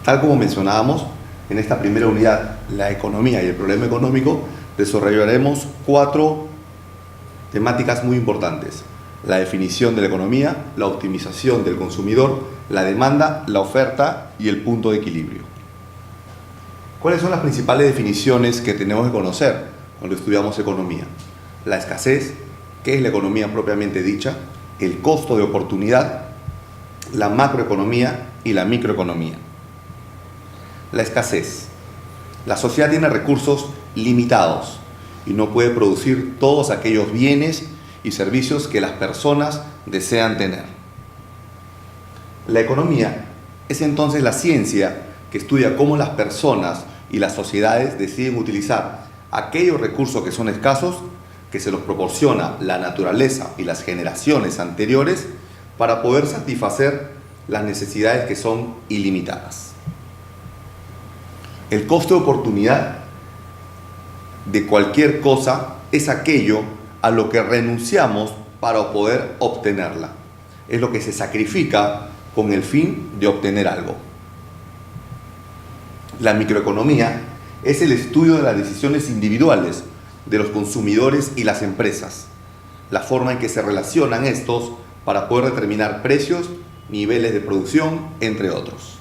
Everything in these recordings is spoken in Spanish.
Tal como mencionábamos, en esta primera unidad, la economía y el problema económico, desarrollaremos 4 temáticas muy importantes: la definición de la economía, la optimización del consumidor, la demanda, la oferta y el punto de equilibrio. ¿Cuáles son las principales definiciones que tenemos que conocer cuando estudiamos economía? La escasez, que es la economía propiamente dicha, el costo de oportunidad, la macroeconomía y la microeconomía. La escasez. La sociedad tiene recursos limitados y no puede producir todos aquellos bienes y servicios que las personas desean tener. La economía es entonces la ciencia que estudia cómo las personas y las sociedades deciden utilizar aquellos recursos que son escasos, que se los proporciona la naturaleza y las generaciones anteriores, para poder satisfacer las necesidades que son ilimitadas. El costo de oportunidad de cualquier cosa es aquello a lo que renunciamos para poder obtenerla. Es lo que se sacrifica con el fin de obtener algo. La microeconomía es el estudio de las decisiones individuales de los consumidores y las empresas, la forma en que se relacionan estos para poder determinar precios, niveles de producción, entre otros.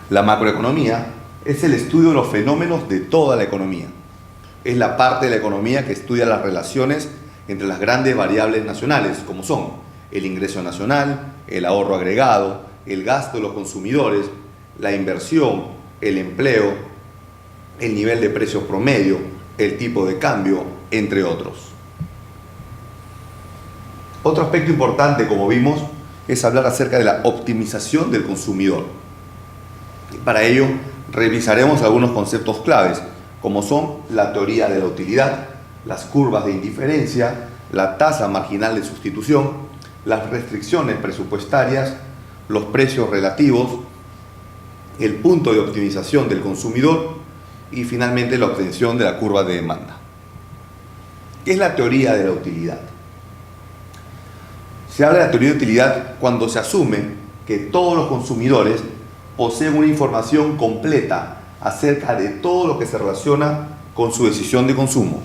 La macroeconomía es el estudio de los fenómenos de toda la economía. Es la parte de la economía que estudia las relaciones entre las grandes variables nacionales, como son el ingreso nacional, el ahorro agregado, el gasto de los consumidores, la inversión, el empleo, el nivel de precios promedio, el tipo de cambio, entre otros. Otro aspecto importante, como vimos, es hablar acerca de la optimización del consumidor. Para ello, revisaremos algunos conceptos claves, como son la teoría de la utilidad, las curvas de indiferencia, la tasa marginal de sustitución, las restricciones presupuestarias, los precios relativos, el punto de optimización del consumidor y finalmente la obtención de la curva de demanda. ¿Qué es la teoría de la utilidad? Se habla de la teoría de utilidad cuando se asume que todos los consumidores poseen una información completa acerca de todo lo que se relaciona con su decisión de consumo,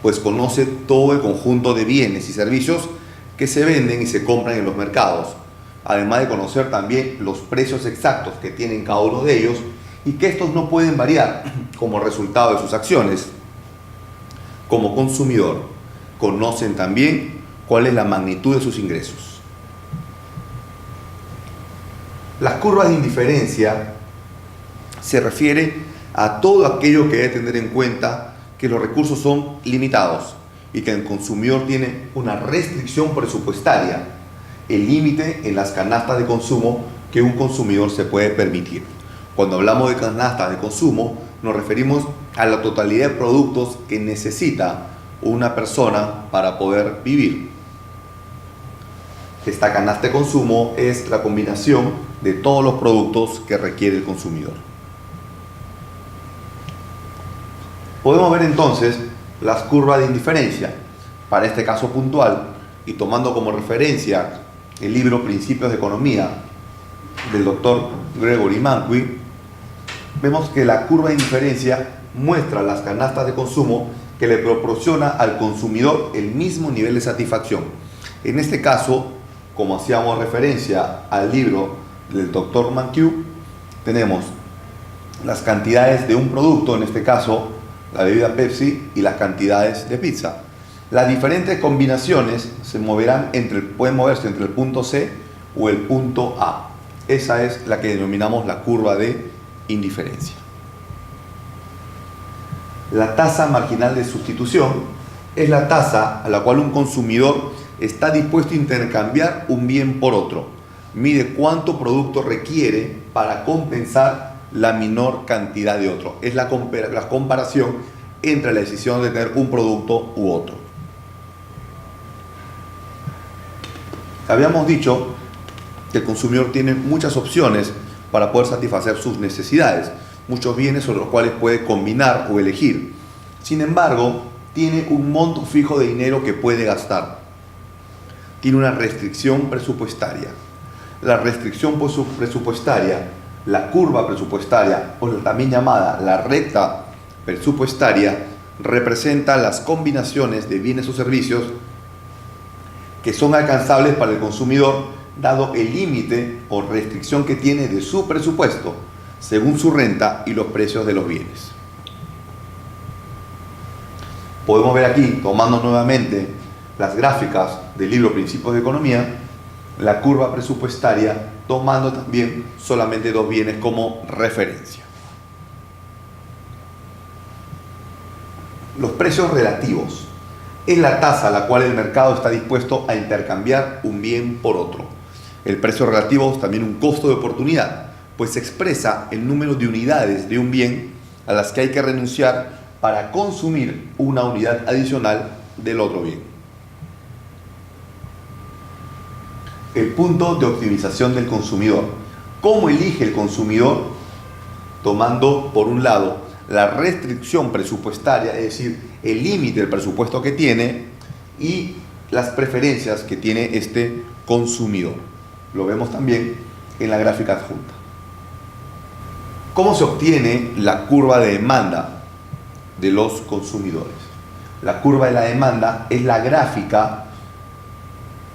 pues conoce todo el conjunto de bienes y servicios que se venden y se compran en los mercados, además de conocer también los precios exactos que tienen cada uno de ellos y que estos no pueden variar como resultado de sus acciones. Como consumidor, conocen también cuál es la magnitud de sus ingresos. Las curvas de indiferencia se refiere a todo aquello que debe tener en cuenta que los recursos son limitados y que el consumidor tiene una restricción presupuestaria, el límite en las canastas de consumo que un consumidor se puede permitir. Cuando hablamos de canastas de consumo, nos referimos a la totalidad de productos que necesita una persona para poder vivir. Esta canasta de consumo es la combinación de todos los productos que requiere el consumidor. Podemos ver entonces las curvas de indiferencia. Para este caso puntual, y tomando como referencia el libro Principios de Economía del doctor Gregory Mankiw, vemos que la curva de indiferencia muestra las canastas de consumo que le proporciona al consumidor el mismo nivel de satisfacción. En este caso, como hacíamos referencia al libro del doctor Mankiw, tenemos las cantidades de un producto, en este caso la bebida Pepsi, y las cantidades de pizza. Las diferentes combinaciones pueden moverse entre el punto C o el punto A. Esa es la que denominamos la curva de indiferencia. La tasa marginal de sustitución es la tasa a la cual un consumidor está dispuesto a intercambiar un bien por otro. Mide cuánto producto requiere para compensar la menor cantidad de otro. Es la comparación entre la decisión de tener un producto u otro. Habíamos dicho que el consumidor tiene muchas opciones para poder satisfacer sus necesidades, muchos bienes sobre los cuales puede combinar o elegir. Sin embargo, tiene un monto fijo de dinero que puede gastar. Tiene una restricción presupuestaria. La restricción presupuestaria La curva presupuestaria, o también llamada la recta presupuestaria, representa las combinaciones de bienes o servicios que son alcanzables para el consumidor dado el límite o restricción que tiene de su presupuesto según su renta y los precios de los bienes. Podemos ver aquí, tomando nuevamente las gráficas del libro Principios de Economía, la curva presupuestaria, tomando también solamente dos bienes como referencia. Los precios relativos es la tasa a la cual el mercado está dispuesto a intercambiar un bien por otro. El precio relativo es también un costo de oportunidad, pues expresa el número de unidades de un bien a las que hay que renunciar para consumir una unidad adicional del otro bien. El punto de optimización del consumidor. ¿Cómo elige el consumidor? Tomando, por un lado, la restricción presupuestaria, es decir, el límite del presupuesto que tiene y las preferencias que tiene este consumidor. Lo vemos también en la gráfica adjunta. ¿Cómo se obtiene la curva de demanda de los consumidores? La curva de la demanda es la gráfica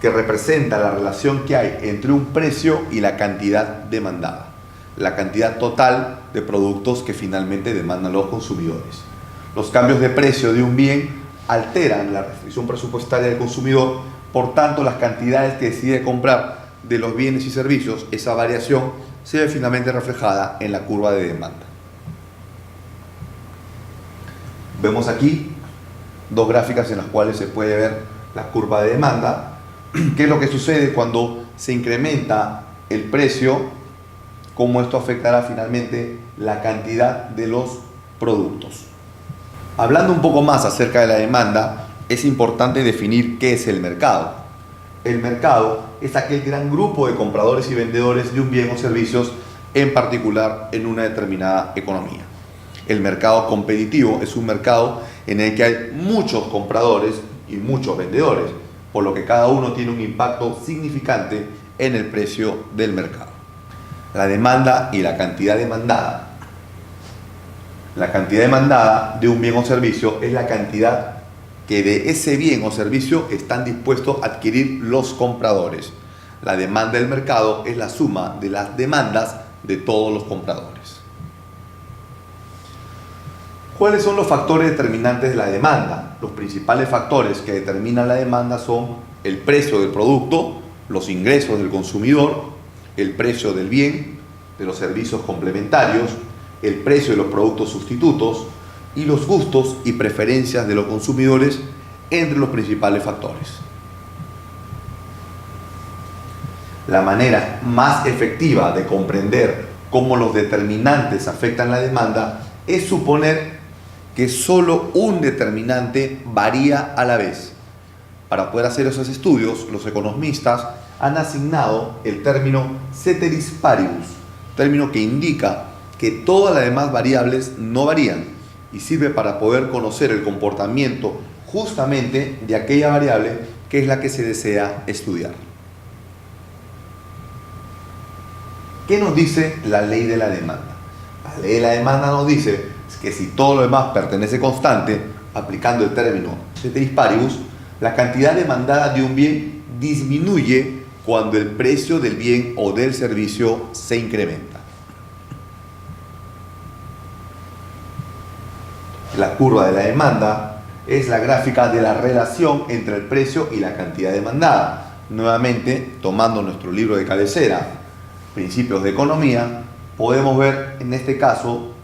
que representa la relación que hay entre un precio y la cantidad demandada, la cantidad total de productos que finalmente demandan los consumidores. Los cambios de precio de un bien alteran la restricción presupuestaria del consumidor, por tanto las cantidades que decide comprar de los bienes y servicios, esa variación se ve finalmente reflejada en la curva de demanda. Vemos aquí dos gráficas en las cuales se puede ver la curva de demanda. ¿Qué es lo que sucede cuando se incrementa el precio? ¿Cómo esto afectará finalmente la cantidad de los productos? Hablando un poco más acerca de la demanda, es importante definir qué es el mercado. El mercado es aquel gran grupo de compradores y vendedores de un bien o servicios, en particular en una determinada economía. El mercado competitivo es un mercado en el que hay muchos compradores y muchos vendedores, por lo que cada uno tiene un impacto significante en el precio del mercado. La demanda y la cantidad demandada. La cantidad demandada de un bien o servicio es la cantidad que de ese bien o servicio están dispuestos a adquirir los compradores. La demanda del mercado es la suma de las demandas de todos los compradores. ¿Cuáles son los factores determinantes de la demanda? Los principales factores que determinan la demanda son el precio del producto, los ingresos del consumidor, el precio del bien, de los servicios complementarios, el precio de los productos sustitutos y los gustos y preferencias de los consumidores, entre los principales factores. La manera más efectiva de comprender cómo los determinantes afectan la demanda es suponer que solo un determinante varía a la vez. Para poder hacer esos estudios, los economistas han asignado el término ceteris paribus, término que indica que todas las demás variables no varían y sirve para poder conocer el comportamiento justamente de aquella variable que es la que se desea estudiar. ¿Qué nos dice la ley de la demanda? La ley de la demanda nos dice que si todo lo demás pertenece constante, aplicando el término ceteris paribus, la cantidad demandada de un bien disminuye cuando el precio del bien o del servicio se incrementa. La curva de la demanda es la gráfica de la relación entre el precio y la cantidad demandada. Nuevamente, tomando nuestro libro de cabecera, Principios de Economía, podemos ver en este caso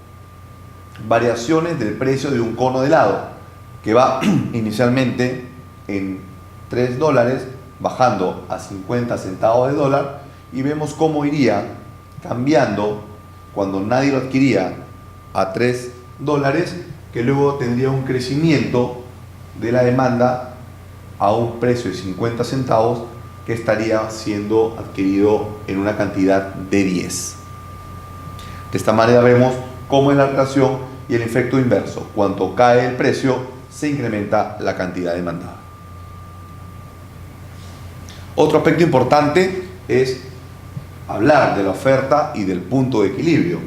variaciones del precio de un cono de helado, que va inicialmente en $3, bajando a 50 centavos de dólar, y vemos cómo iría cambiando cuando nadie lo adquiría a $3, que luego tendría un crecimiento de la demanda a un precio de 50 centavos que estaría siendo adquirido en una cantidad de 10. De esta manera vemos cómo es la relación y el efecto inverso. Cuanto cae el precio, se incrementa la cantidad demandada. Otro aspecto importante es hablar de la oferta y del punto de equilibrio.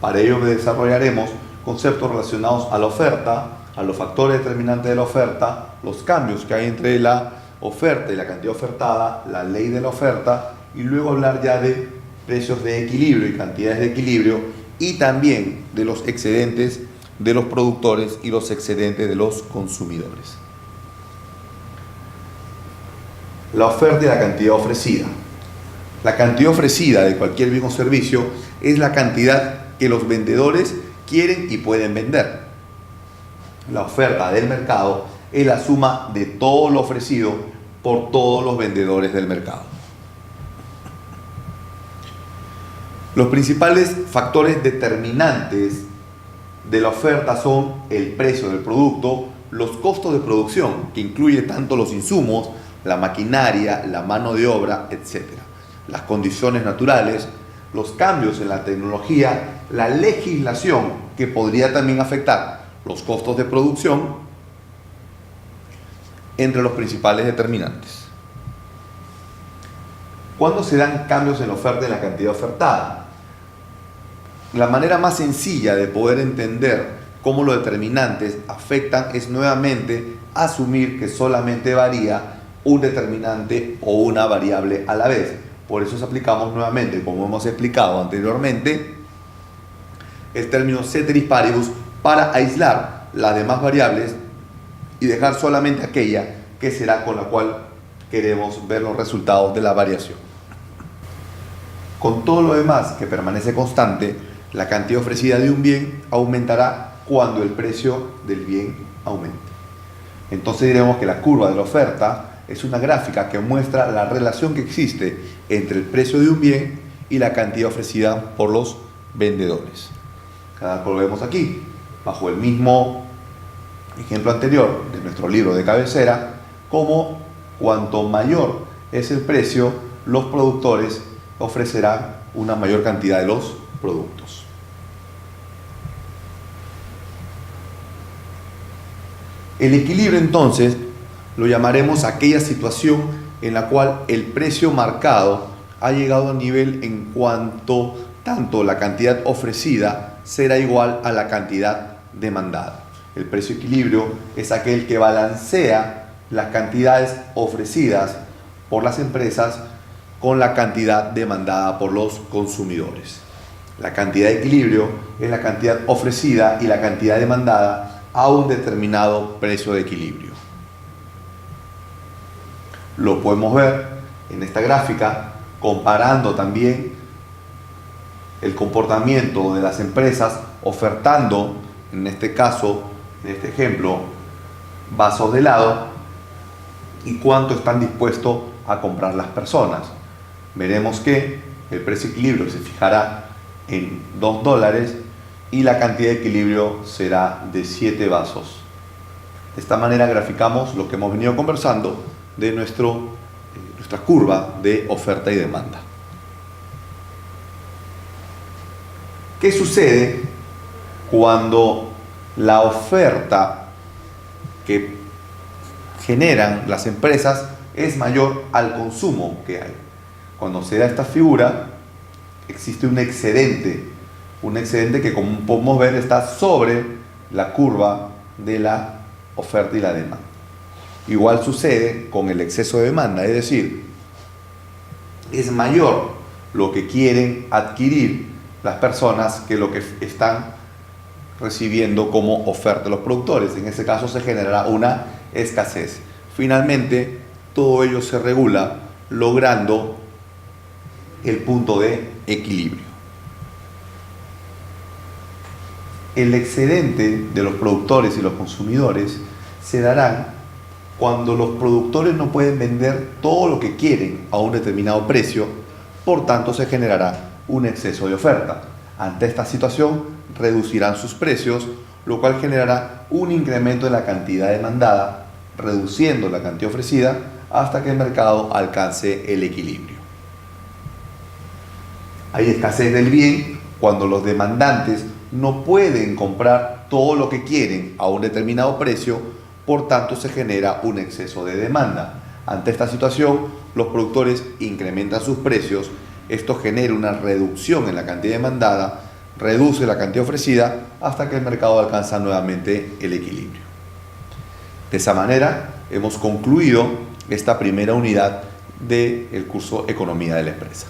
Para ello desarrollaremos conceptos relacionados a la oferta, a los factores determinantes de la oferta, los cambios que hay entre la oferta y la cantidad ofertada, la ley de la oferta, y luego hablar ya de precios de equilibrio y cantidades de equilibrio, y también de los excedentes de los productores y los excedentes de los consumidores. La oferta y la cantidad ofrecida. La cantidad ofrecida de cualquier bien o servicio es la cantidad que los vendedores quieren y pueden vender. La oferta del mercado es la suma de todo lo ofrecido por todos los vendedores del mercado. Los principales factores determinantes de la oferta son el precio del producto, los costos de producción, que incluye tanto los insumos, la maquinaria, la mano de obra, etc. Las condiciones naturales, los cambios en la tecnología, la legislación, que podría también afectar los costos de producción, entre los principales determinantes. ¿Cuándo se dan cambios en la oferta y en la cantidad ofertada? La manera más sencilla de poder entender cómo los determinantes afectan es nuevamente asumir que solamente varía un determinante o una variable a la vez. Por eso aplicamos nuevamente, como hemos explicado anteriormente, el término ceteris paribus para aislar las demás variables y dejar solamente aquella que será con la cual queremos ver los resultados de la variación. Con todo lo demás que permanece constante, la cantidad ofrecida de un bien aumentará cuando el precio del bien aumente. Entonces diremos que la curva de la oferta es una gráfica que muestra la relación que existe entre el precio de un bien y la cantidad ofrecida por los vendedores. Cada cual lo vemos aquí, bajo el mismo ejemplo anterior de nuestro libro de cabecera, como cuanto mayor es el precio, los productores ofrecerán una mayor cantidad de los productos. El equilibrio, entonces, lo llamaremos aquella situación en la cual el precio marcado ha llegado a nivel en cuanto tanto la cantidad ofrecida será igual a la cantidad demandada. El precio equilibrio es aquel que balancea las cantidades ofrecidas por las empresas con la cantidad demandada por los consumidores. La cantidad de equilibrio es la cantidad ofrecida y la cantidad demandada a un determinado precio de equilibrio. Lo podemos ver en esta gráfica comparando también el comportamiento de las empresas ofertando, en este caso, en este ejemplo, vasos de helado y cuánto están dispuestos a comprar las personas. Veremos que el precio de equilibrio se fijará en $2 y la cantidad de equilibrio será de 7 vasos. De esta manera graficamos lo que hemos venido conversando de nuestra curva de oferta y demanda. ¿Qué sucede cuando la oferta que generan las empresas es mayor al consumo que hay? Cuando se da esta figura, existe un excedente que, como podemos ver, está sobre la curva de la oferta y la demanda. Igual sucede con el exceso de demanda, es decir, es mayor lo que quieren adquirir las personas que lo que están recibiendo como oferta de los productores. En ese caso se generará una escasez. Finalmente, todo ello se regula logrando el punto de equilibrio. El excedente de los productores y los consumidores se darán cuando los productores no pueden vender todo lo que quieren a un determinado precio, por tanto se generará un exceso de oferta. Ante esta situación reducirán sus precios, lo cual generará un incremento de la cantidad demandada, reduciendo la cantidad ofrecida hasta que el mercado alcance el equilibrio. Hay escasez del bien cuando los demandantes no pueden comprar todo lo que quieren a un determinado precio, por tanto se genera un exceso de demanda. Ante esta situación, los productores incrementan sus precios Esto genera una reducción en la cantidad demandada, reduce la cantidad ofrecida hasta que el mercado alcanza nuevamente el equilibrio. De esa manera hemos concluido esta primera unidad del curso Economía de la Empresa.